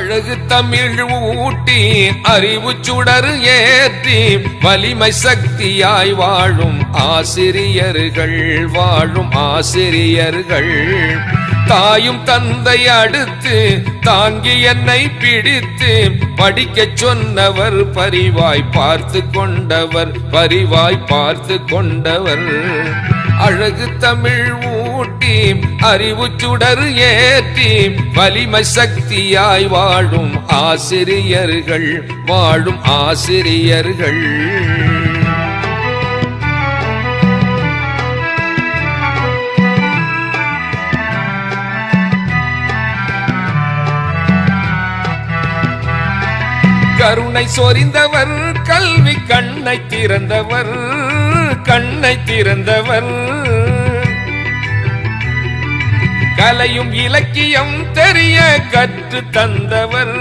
அழகு தமிழ் ஊட்டி அறிவு சுடர் ஏற்றி வலிமை சக்தியாய் வாழும் ஆசிரியர்கள் தாயும் தந்தை அடுத்து தாங்கி என்னை பிடித்து படிக்கச் சொன்னவர் பரிவாய் பார்த்து கொண்டவர் அழகு தமிழ் ஊட்டி அறிவு சுடர் ஏற்றி வலிமை சக்தியாய் வாழும் ஆசிரியர்கள் கருணை சொரிந்தவர் கல்வி கண்ணை திறந்தவர் கலையும் இலக்கியம் தெரிய கற்று தந்தவர்